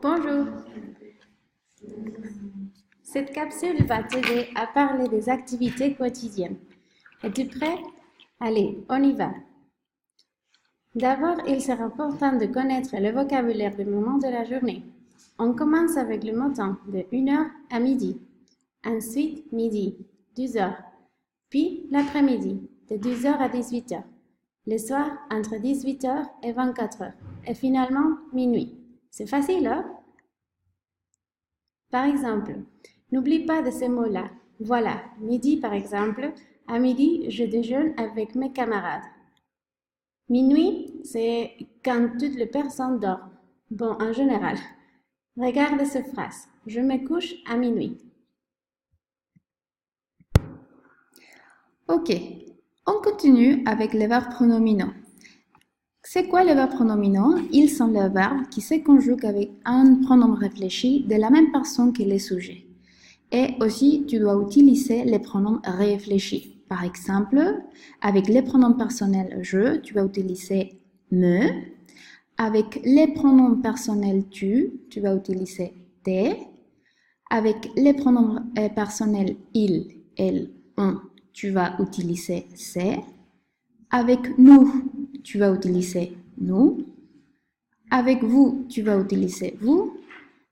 Bonjour, cette capsule va t'aider à parler des activités quotidiennes. Es-tu prêt? Allez, on y va. D'abord, il sera important de connaître le vocabulaire du moment de la journée. On commence avec le matin de 1h à midi. Ensuite, midi, 12h. Puis l'après-midi, de 12h à 18h. Le soir, entre 18h et 24h. Et finalement, minuit. C'est facile, hein? Par exemple, n'oublie pas de ces mots-là. Voilà, midi par exemple. À midi, je déjeune avec mes camarades. Minuit, c'est quand toutes les personnes dorment. Bon, en général. Regarde cette phrase. Je me couche à minuit. Ok, on continue avec les verbes pronominaux. C'est quoi les verbes pronominaux? Ils sont les verbes qui se conjuguent avec un pronom réfléchi de la même personne que le sujet. Et aussi, tu dois utiliser les pronoms réfléchis. Par exemple, avec les pronoms personnels je, tu vas utiliser me. Avec les pronoms personnels tu vas utiliser te. Avec les pronoms personnels il, elle, on, tu vas utiliser c'est. Avec nous, tu vas utiliser nous. Avec vous, tu vas utiliser vous.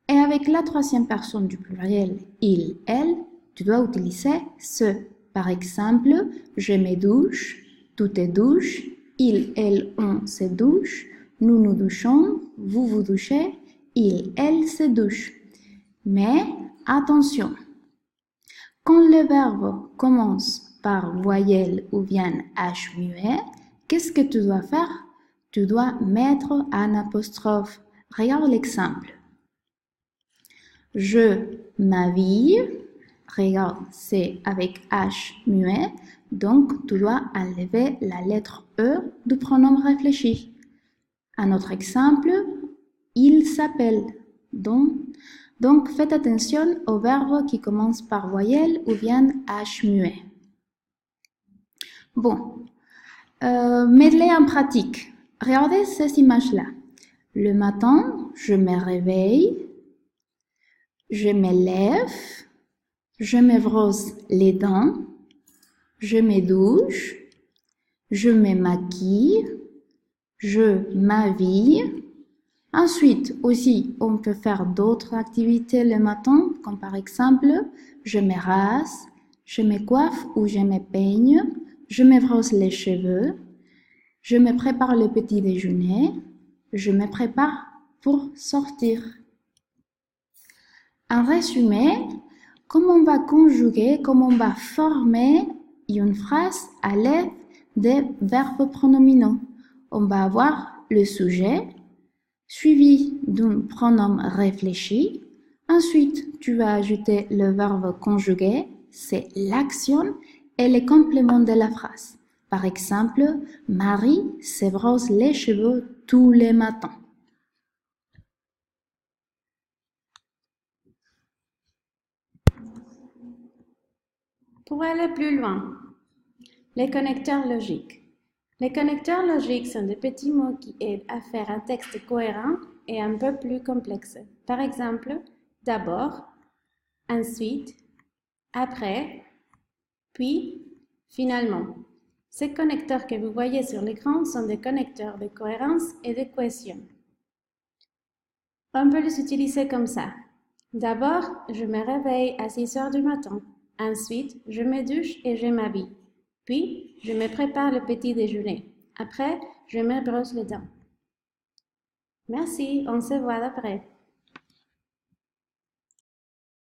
Et avec la troisième personne du pluriel, il, elle, tu dois utiliser ce. Par exemple, je me douche, tu te douches, il, elle, on se douche, nous nous douchons, vous vous douchez, il, elle se douche. Mais attention, quand le verbe commence par voyelle ou bien H muet, qu'est-ce que tu dois faire? Tu dois mettre un apostrophe. Regarde l'exemple. Je m'habille. Regarde, c'est avec H muet. Donc, tu dois enlever la lettre E du pronom réfléchi. Un autre exemple, il s'appelle. Donc, faites attention aux verbes qui commencent par voyelle ou bien H muet. Bon, mets-les en pratique. Regardez ces images-là. Le matin, je me réveille, je me lève, je me brosse les dents, je me douche, je me maquille, je m'habille. Ensuite, aussi, on peut faire d'autres activités le matin, comme par exemple, je me rase, je me coiffe ou je me peigne, je me brosse les cheveux, je me prépare le petit déjeuner, je me prépare pour sortir. En résumé, comment on va conjuguer, comment on va former une phrase à l'aide des verbes pronominaux. On va avoir le sujet, suivi d'un pronom réfléchi. Ensuite, tu vas ajouter le verbe conjugué, c'est l'action et le complément de la phrase. Par exemple, Marie se brosse les cheveux tous les matins. Pour aller plus loin, les connecteurs logiques. Les connecteurs logiques sont des petits mots qui aident à faire un texte cohérent et un peu plus complexe. Par exemple, d'abord, ensuite, après, puis, finalement. Ces connecteurs que vous voyez sur l'écran sont des connecteurs de cohérence et de cohésion. On peut les utiliser comme ça. D'abord, je me réveille à 6 heures du matin. Ensuite, je me douche et je m'habille. Puis, je me prépare le petit déjeuner. Après, je me brosse les dents. Merci, on se voit après.